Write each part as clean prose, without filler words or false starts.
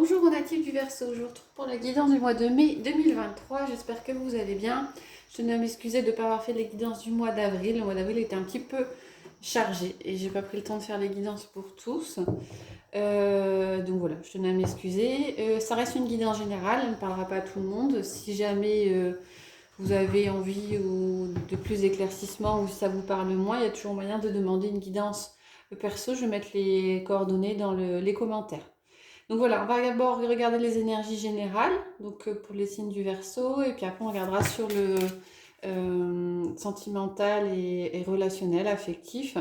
Bonjour aux natifs du Verseau, je vous retrouve pour la guidance du mois de mai 2023. J'espère que vous allez bien. Je tenais à m'excuser de ne pas avoir fait les guidances du mois d'avril. Le mois d'avril était un petit peu chargé et j'ai pas pris le temps de faire les guidances pour tous. Donc voilà, je tenais à m'excuser. Ça reste une guidance générale, elle ne parlera pas à tout le monde. Si jamais vous avez envie ou de plus d'éclaircissement ou si ça vous parle moins, il y a toujours moyen de demander une guidance perso. Je vais mettre les coordonnées dans les commentaires. Donc voilà, on va d'abord regarder les énergies générales, donc pour les signes du Verseau, et puis après on regardera sur le sentimental et relationnel, affectif.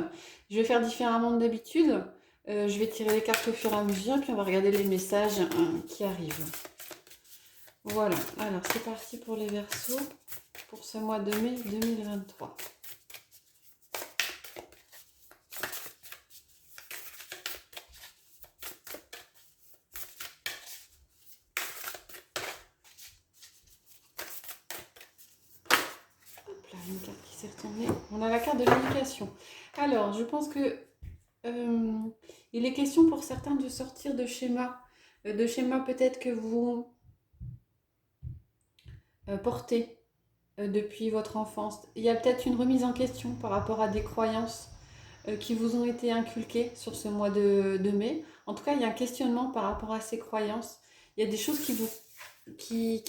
Je vais faire différemment de d'habitude. Je vais tirer les cartes au fur et à mesure, puis on va regarder les messages qui arrivent. Voilà, alors c'est parti pour les Verseaux pour ce mois de mai 2023. Une carte qui s'est retournée. On a la carte de l'éducation. Alors, je pense que il est question pour certains de sortir de schémas peut-être que vous portez depuis votre enfance. Il y a peut-être une remise en question par rapport à des croyances qui vous ont été inculquées sur ce mois de mai. En tout cas, il y a un questionnement par rapport à ces croyances. Il y a des choses qui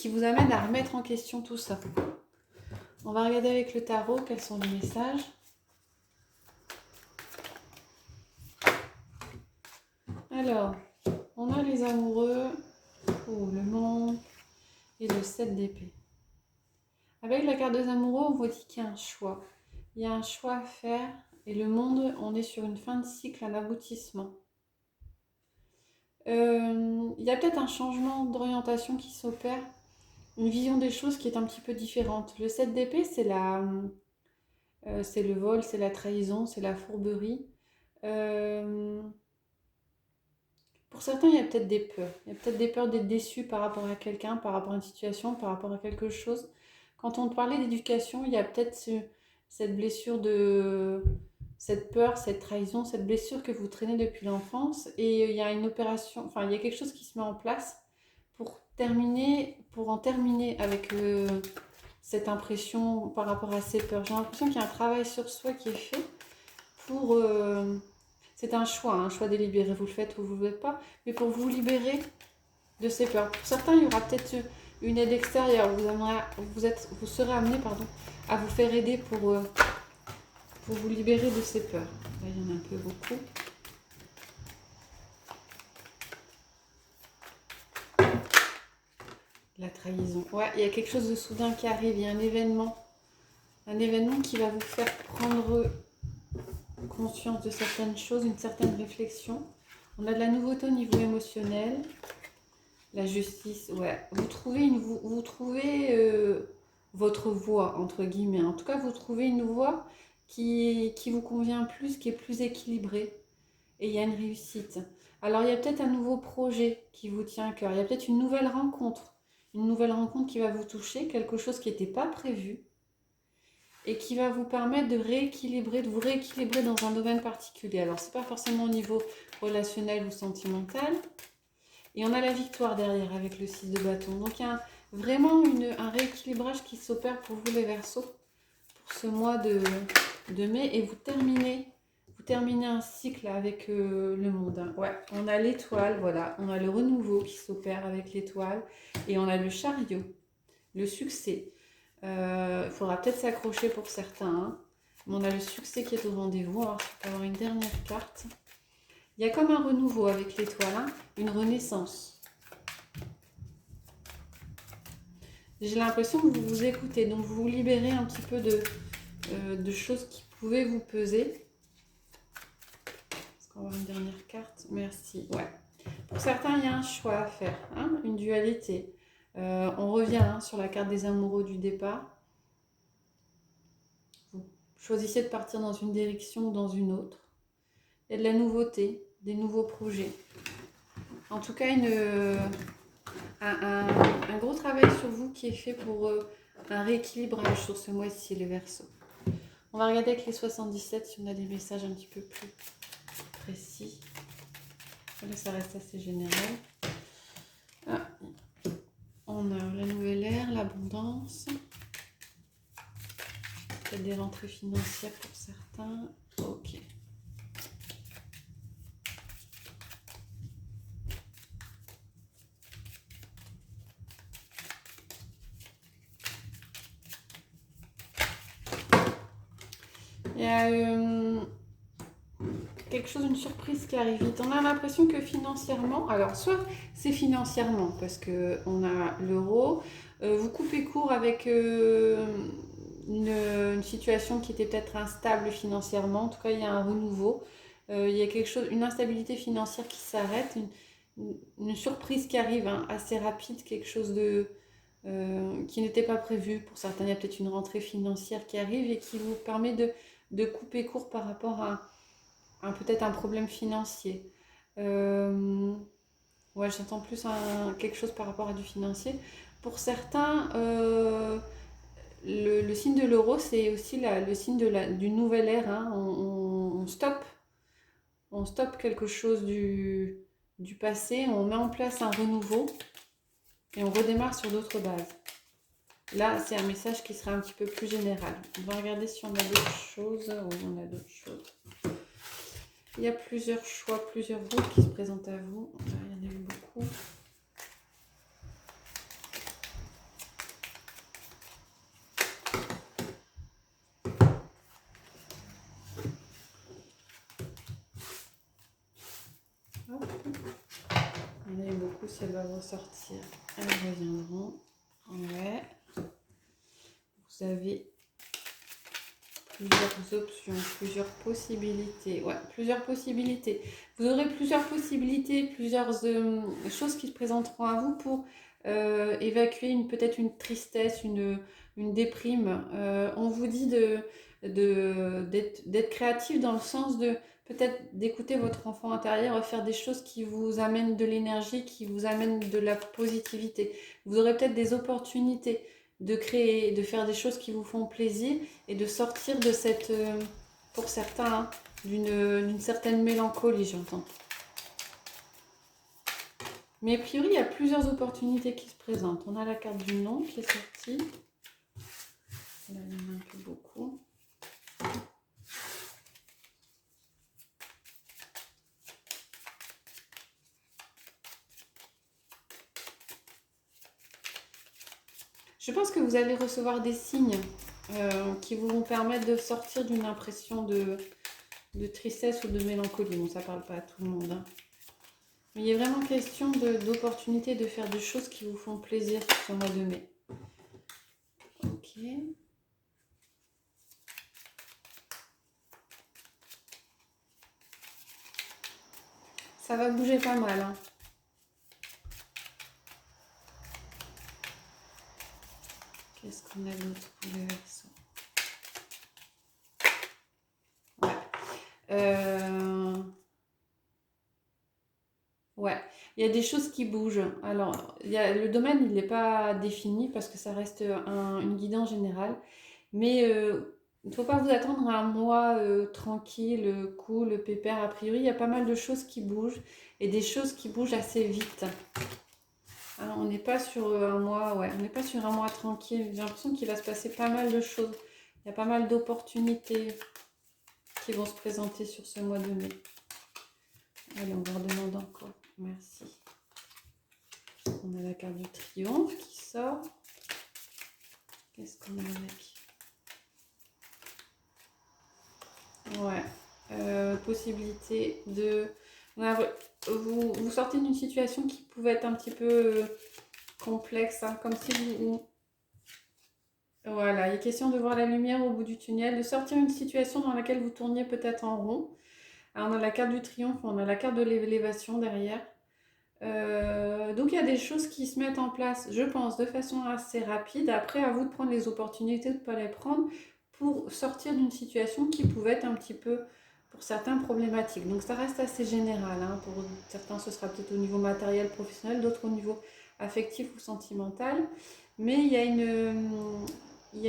vous amènent à remettre en question tout ça. On va regarder avec le tarot quels sont les messages. Alors, on a les amoureux, le monde et le 7 d'épée. Avec la carte des amoureux, on vous dit qu'il y a un choix. Il y a un choix à faire et le monde, on est sur une fin de cycle, un aboutissement. Il y a peut-être un changement d'orientation qui s'opère, une vision des choses qui est un petit peu différente. Le 7 d'épée, c'est le vol, c'est la trahison, c'est la fourberie. Pour certains, il y a peut-être des peurs. Il y a peut-être des peurs d'être déçu par rapport à quelqu'un, par rapport à une situation, par rapport à quelque chose. Quand on parlait d'éducation, il y a peut-être cette blessure cette peur, cette trahison, cette blessure que vous traînez depuis l'enfance. Et il y a une opération, enfin, il y a quelque chose qui se met en place pour en terminer avec cette impression par rapport à ces peurs. J'ai l'impression qu'il y a un travail sur soi qui est fait pour... c'est un choix délibéré, vous le faites ou vous ne le faites pas, mais pour vous libérer de ces peurs. Pour certains, il y aura peut-être une aide extérieure, vous serez amené à vous faire aider pour vous libérer de ces peurs. Là, il y en a un peu beaucoup. La trahison. Ouais, il y a quelque chose de soudain qui arrive, il y a un événement qui va vous faire prendre conscience de certaines choses, une certaine réflexion. On a de la nouveauté au niveau émotionnel. La justice, ouais. Vous trouvez votre voie, entre guillemets. En tout cas, vous trouvez une voie qui vous convient plus, qui est plus équilibrée. Et il y a une réussite. Alors, il y a peut-être un nouveau projet qui vous tient à cœur. Il y a peut-être une nouvelle rencontre. Une nouvelle rencontre qui va vous toucher, quelque chose qui n'était pas prévu. Et qui va vous permettre de vous rééquilibrer dans un domaine particulier. Alors, ce n'est pas forcément au niveau relationnel ou sentimental. Et on a la victoire derrière avec le 6 de bâton. Donc, il y a vraiment un rééquilibrage qui s'opère pour vous les Verseaux pour ce mois de mai. Et vous terminez un cycle avec le monde. Ouais, on a l'étoile, voilà. On a le renouveau qui s'opère avec l'étoile. Et on a le chariot, le succès. Il faudra peut-être s'accrocher pour certains. Hein. Mais on a le succès qui est au rendez-vous. Alors, je peux avoir une dernière carte. Il y a comme un renouveau avec l'étoile, hein, une renaissance. J'ai l'impression que vous vous écoutez, donc vous vous libérez un petit peu de choses qui pouvaient vous peser. Est-ce qu'on va avoir une dernière carte? Merci. Ouais. Pour certains, il y a un choix à faire, hein, une dualité. On revient sur la carte des amoureux du départ. Vous choisissez de partir dans une direction ou dans une autre. Il y a de la nouveauté, des nouveaux projets. En tout cas, un gros travail sur vous qui est fait pour un rééquilibrage sur ce mois-ci, les Verseaux. On va regarder avec les 77 si on a des messages un petit peu plus précis. Là, ça reste assez général. l'abondance. Peut-être des rentrées financières pour certains. Ok. Il y a quelque chose, une surprise qui arrive vite. On a l'impression que financièrement, alors soit c'est financièrement parce que on a l'euro, vous coupez court avec une situation qui était peut-être instable financièrement. En tout cas, il y a un renouveau. Il y a quelque chose, une instabilité financière qui s'arrête, une surprise qui arrive hein, assez rapide, quelque chose de qui n'était pas prévu. Pour certains, il y a peut-être une rentrée financière qui arrive et qui vous permet de couper court par rapport à peut-être un problème financier. Ouais, j'entends plus quelque chose par rapport à du financier. Pour certains, le signe de l'euro, c'est aussi le signe du nouvel ère. Hein. On stoppe quelque chose du passé, on met en place un renouveau et on redémarre sur d'autres bases. Là, c'est un message qui sera un petit peu plus général. On va regarder si on a d'autres choses. Oui, on a d'autres choses. Il y a plusieurs choix, plusieurs routes qui se présentent à vous. Il y en a eu beaucoup. Hop. Il y en a eu beaucoup, si elles doivent ressortir, elles reviendront. Ouais. Vous avez plusieurs options, plusieurs possibilités. Ouais, plusieurs possibilités. Vous aurez plusieurs possibilités, plusieurs choses qui se présenteront à vous pour évacuer peut-être une tristesse, une déprime. On vous dit d'être créatif dans le sens de peut-être d'écouter votre enfant intérieur et faire des choses qui vous amènent de l'énergie, qui vous amènent de la positivité. Vous aurez peut-être des opportunités de créer, de faire des choses qui vous font plaisir et de sortir de cette, pour certains, hein, d'une certaine mélancolie, j'entends. Mais a priori, il y a plusieurs opportunités qui se présentent. On a la carte du non qui est sortie. Là, il y en a un peu beaucoup. Je pense que vous allez recevoir des signes qui vont permettre de sortir d'une impression de tristesse ou de mélancolie. Bon, ça ne parle pas à tout le monde. Hein. Mais il est vraiment question d'opportunité de faire des choses qui vous font plaisir sur le mois de mai. Ok. Ça va bouger pas mal. Hein. Qu'est-ce qu'on a d'autre pour les Verseaux? Ouais, il y a des choses qui bougent. Alors, le domaine, il n'est pas défini parce que ça reste une guidance générale. Mais il ne faut pas vous attendre à un mois tranquille, cool, pépère. A priori, il y a pas mal de choses qui bougent et des choses qui bougent assez vite. Alors, on n'est pas sur un mois, ouais, on n'est pas sur un mois tranquille. J'ai l'impression qu'il va se passer pas mal de choses. Il y a pas mal d'opportunités qui vont se présenter sur ce mois de mai. Allez, on va redemander encore. Merci. On a la carte du triomphe qui sort. Qu'est-ce qu'on a avec? Ouais. Possibilité de... Vous sortez d'une situation qui pouvait être un petit peu complexe, hein, comme si vous... Voilà, il est question de voir la lumière au bout du tunnel, de sortir d'une situation dans laquelle vous tourniez peut-être en rond. Alors, on a la carte du triomphe, on a la carte de l'élévation derrière. Donc il y a des choses qui se mettent en place, je pense, de façon assez rapide. Après, à vous de prendre les opportunités, de ne pas les prendre pour sortir d'une situation qui pouvait être un petit peu, pour certains, problématique. Donc ça reste assez général. Hein. Pour certains, ce sera peut-être au niveau matériel, professionnel, d'autres au niveau affectif ou sentimental. Mais il y a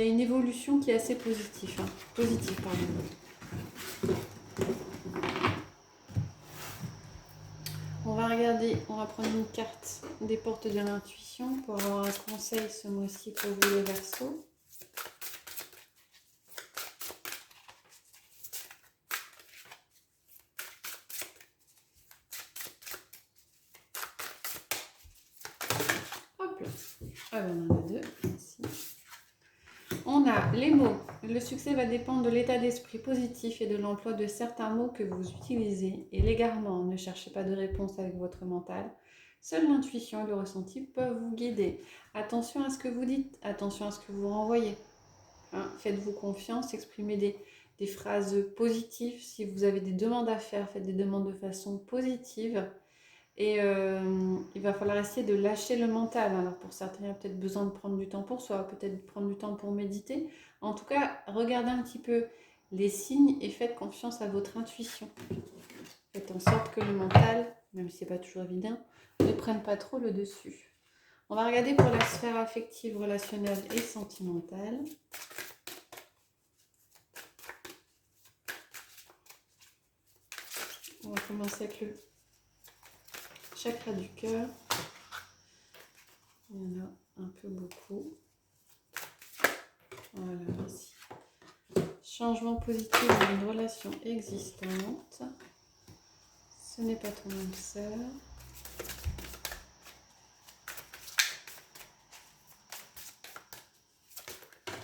une évolution qui est assez positive. Hein. Positive, pardon. On va va regarder, on va prendre une carte des portes de l'intuition pour avoir un conseil ce mois-ci pour vous les Verseaux. Hop là. Ah ben, on en a deux. Ici. On a les mots. Le succès va dépendre de l'état d'esprit positif et de l'emploi de certains mots que vous utilisez. Et l'égarement, ne cherchez pas de réponse avec votre mental. Seule l'intuition et le ressenti peuvent vous guider. Attention à ce que vous dites, attention à ce que vous renvoyez. Hein, faites-vous confiance, exprimez des phrases positives. Si vous avez des demandes à faire, faites des demandes de façon positive. Et il va falloir essayer de lâcher le mental. Alors pour certains, il y a peut-être besoin de prendre du temps pour soi, peut-être prendre du temps pour méditer. En tout cas, regardez un petit peu les signes et faites confiance à votre intuition. Faites en sorte que le mental, même si ce n'est pas toujours évident, ne prenne pas trop le dessus. On va regarder pour la sphère affective, relationnelle et sentimentale. On va commencer avec le chakra du cœur. Il y en a un peu beaucoup. Voilà, ici. Changement positif dans une relation existante. Ce n'est pas ton âme sœur.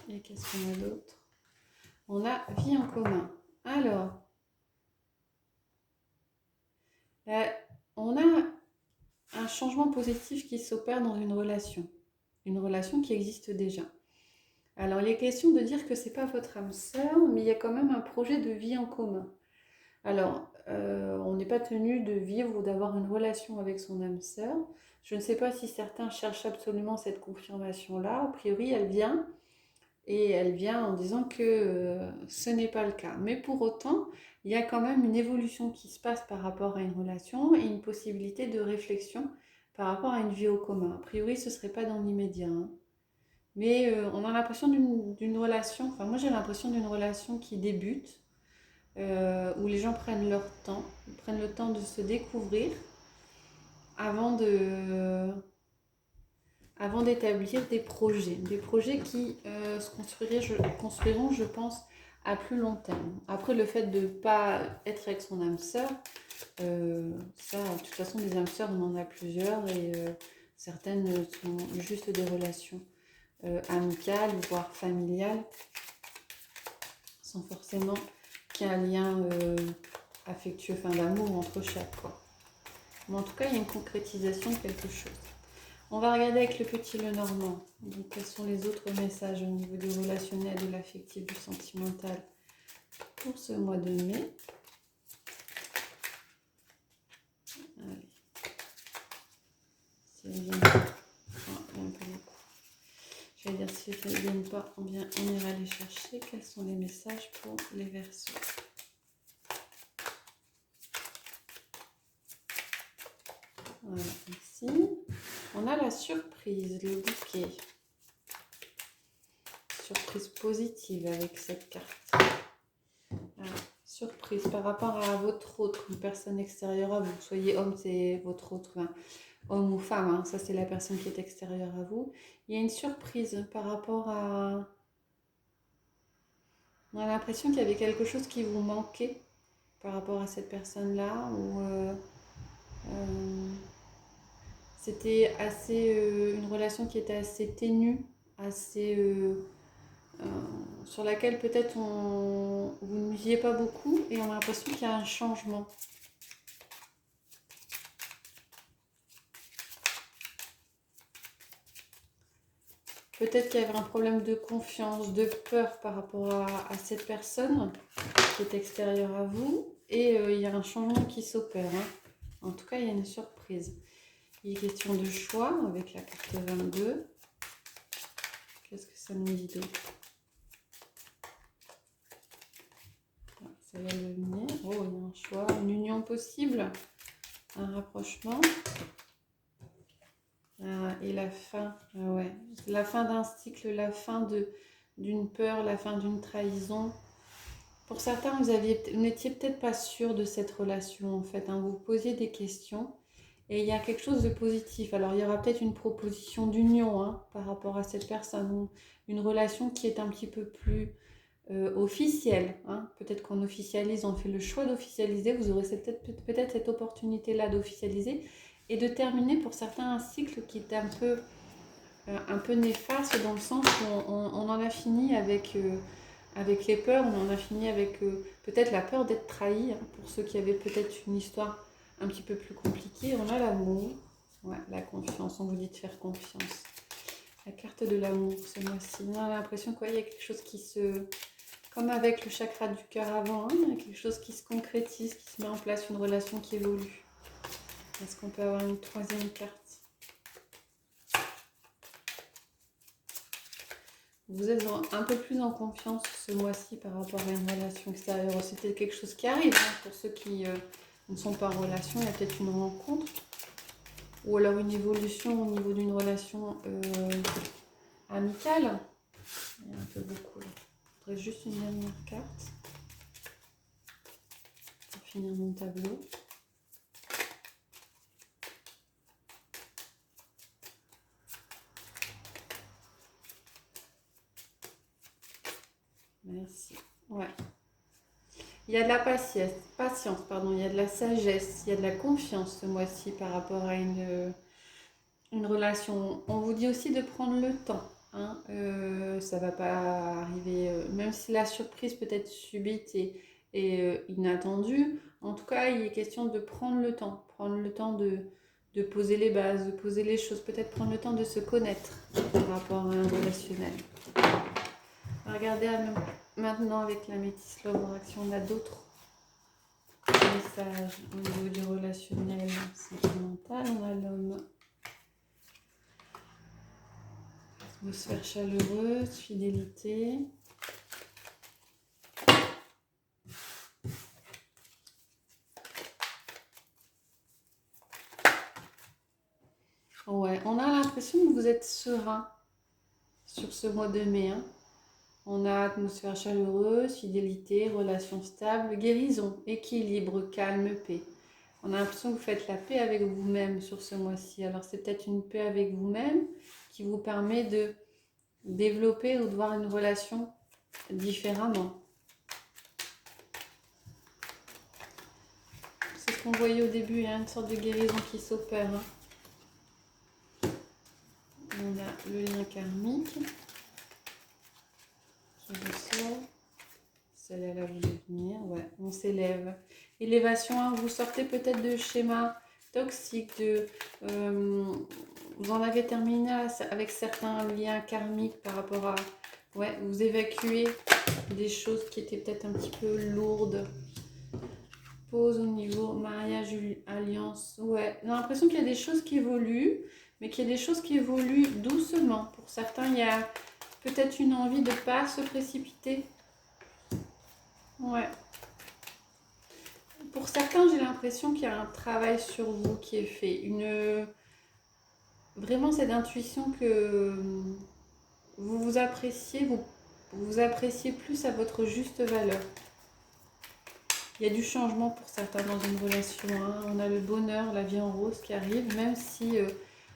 Et qu'est-ce qu'on a d'autre? On a vie en commun. Alors, on a un changement positif qui s'opère dans une relation qui existe déjà. Alors, il est question de dire que ce n'est pas votre âme sœur, mais il y a quand même un projet de vie en commun. Alors, on n'est pas tenu de vivre ou d'avoir une relation avec son âme sœur. Je ne sais pas si certains cherchent absolument cette confirmation-là. A priori, elle vient. Et elle vient en disant que ce n'est pas le cas. Mais pour autant, il y a quand même une évolution qui se passe par rapport à une relation et une possibilité de réflexion par rapport à une vie au commun. A priori, ce ne serait pas dans l'immédiat. Hein. Mais on a l'impression d'une relation, enfin moi j'ai l'impression d'une relation qui débute, où les gens prennent leur temps, prennent le temps de se découvrir avant d'établir des projets qui se construiront, je pense, à plus long terme. Après, le fait de ne pas être avec son âme sœur, ça, de toute façon, des âmes sœurs, on en a plusieurs et certaines sont juste des relations amicales, voire familiales, sans forcément qu'il y ait un lien affectueux, enfin d'amour entre chaque, quoi. Mais en tout cas, il y a une concrétisation de quelque chose. On va regarder avec le petit Lenormand. Donc, quels sont les autres messages au niveau du relationnel, de l'affectif, du sentimental pour ce mois de mai. Allez. Si elles ne viennent pas, j'allais dire si elles ne viennent pas, on ira les chercher. Quels sont les messages pour les Verseaux? Voilà, ici. On a la surprise, le bouquet. Surprise positive avec cette carte. Alors, surprise par rapport à votre autre, une personne extérieure à vous. Soyez homme, c'est votre autre, hein. Homme ou femme, hein, ça c'est la personne qui est extérieure à vous. Il y a une surprise par rapport à... On a l'impression qu'il y avait quelque chose qui vous manquait par rapport à cette personne-là, ou... c'était assez une relation qui était assez ténue, assez sur laquelle peut-être vous ne misiez pas beaucoup et on a l'impression qu'il y a un changement. Peut-être qu'il y avait un problème de confiance, de peur par rapport à cette personne qui est extérieure à vous et il y a un changement qui s'opère. Hein. En tout cas, il y a une surprise. Il est question de choix avec la carte 22. Qu'est-ce que ça nous dit d'autre? Ça vient de venir. Oh, il y a un choix, une union possible, un rapprochement. Et la fin, ouais. La fin d'un cycle, la fin d'une peur, la fin d'une trahison. Pour certains, vous n'étiez peut-être pas sûr de cette relation en fait. Hein. Vous posiez des questions et il y a quelque chose de positif. Alors il y aura peut-être une proposition d'union hein, par rapport à cette personne, une relation qui est un petit peu plus officielle. Hein. Peut-être qu'on officialise, on fait le choix d'officialiser, vous aurez peut-être cette opportunité-là d'officialiser et de terminer pour certains un cycle qui est un peu néfaste dans le sens où on en a fini avec les peurs, on en a fini avec peut-être la peur d'être trahi, hein, pour ceux qui avaient peut-être une histoire un petit peu plus compliquée. On a l'amour, ouais, la confiance, on vous dit de faire confiance. La carte de l'amour ce mois-ci, on a l'impression qu'il y a quelque chose qui se... Comme avec le chakra du cœur avant, hein, il y a quelque chose qui se concrétise, qui se met en place, une relation qui évolue. Est-ce qu'on peut avoir une troisième carte? Vous êtes un peu plus en confiance ce mois-ci par rapport à une relation extérieure. C'était quelque chose qui arrive hein, pour ceux qui ne sont pas en relation. Il y a peut-être une rencontre ou alors une évolution au niveau d'une relation amicale. Il y a un peu beaucoup là. Il faudrait juste une dernière carte pour finir mon tableau. Merci. Ouais. Il y a de la patience, pardon, il y a de la sagesse, il y a de la confiance ce mois-ci par rapport à une relation. On vous dit aussi de prendre le temps. Hein. Ça ne va pas arriver, même si la surprise peut être subite et inattendue. En tout cas, il est question de prendre le temps de poser les bases, de poser les choses, peut-être prendre le temps de se connaître par rapport à un relationnel. Regardez maintenant avec la métisse Love en Action, on a d'autres messages au niveau du relationnel sentimental. On a l'homme, atmosphère chaleureuse, fidélité. Ouais, on a l'impression que vous êtes serein sur ce mois de mai. Hein. On a atmosphère chaleureuse, fidélité, relation stable, guérison, équilibre, calme, paix. On a l'impression que vous faites la paix avec vous-même sur ce mois-ci. Alors c'est peut-être une paix avec vous-même qui vous permet de développer ou de voir une relation différemment. C'est ce qu'on voyait au début, il y a une sorte de guérison qui s'opère. Hein. On a le lien karmique qui ressort. Celle-là, vous voulez venir. Ouais, on s'élève. Élévation 1, vous sortez peut-être de schémas toxiques, vous en avez terminé avec certains liens karmiques par rapport à... Ouais, vous évacuez des choses qui étaient peut-être un petit peu lourdes. Pause au niveau mariage, alliance. Ouais, j'ai l'impression qu'il y a des choses qui évoluent, mais qu'il y a des choses qui évoluent doucement. Pour certains, il y a peut-être une envie de ne pas se précipiter. Ouais. Pour certains, j'ai l'impression qu'il y a un travail sur vous qui est fait. Vraiment cette intuition que vous vous appréciez, vous appréciez plus à votre juste valeur. Il y a du changement pour certains dans une relation. Hein. On a le bonheur, la vie en rose qui arrive, même si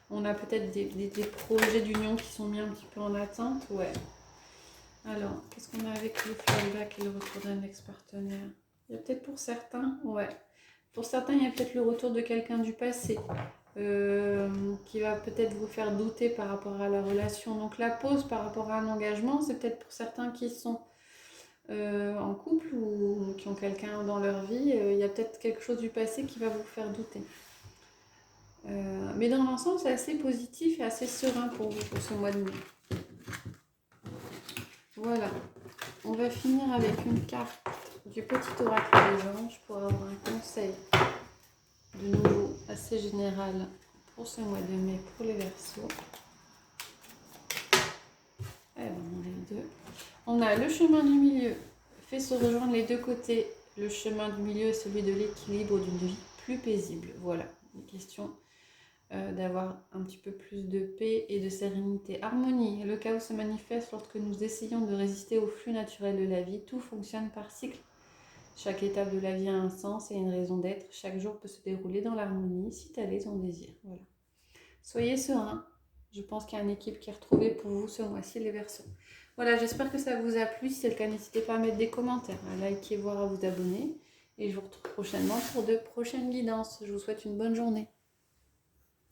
on a peut-être des projets d'union qui sont mis un petit peu en attente. Ouais. Alors, qu'est-ce qu'on a avec le flashback et le retour d'un ex-partenaire? Il y a peut-être pour certains, ouais. Pour certains, il y a peut-être le retour de quelqu'un du passé qui va peut-être vous faire douter par rapport à la relation. Donc la pause par rapport à un engagement, c'est peut-être pour certains qui sont en couple ou qui ont quelqu'un dans leur vie. Il y a peut-être quelque chose du passé qui va vous faire douter. Mais dans l'ensemble, c'est assez positif et assez serein pour vous pour ce mois de mai. Voilà. On va finir avec une carte du petit oracle des anges pour avoir un conseil de nouveau assez général pour ce mois de mai pour les Verseaux. Eh ben, on a les deux. On a le chemin du milieu, fait se rejoindre les deux côtés. Le chemin du milieu est celui de l'équilibre d'une vie plus paisible. Voilà, une question d'avoir un petit peu plus de paix et de sérénité. Harmonie, le chaos se manifeste lorsque nous essayons de résister au flux naturel de la vie. Tout fonctionne par cycle. Chaque étape de la vie a un sens et une raison d'être. Chaque jour peut se dérouler dans l'harmonie si tel est ton désir. Voilà. Soyez serein. Je pense qu'il y a une équipe qui est retrouvée pour vous ce mois-ci, les Verseaux. Voilà, j'espère que ça vous a plu. Si c'est le cas, n'hésitez pas à mettre des commentaires, à liker, voire à vous abonner. Et je vous retrouve prochainement pour de prochaines guidances. Je vous souhaite une bonne journée.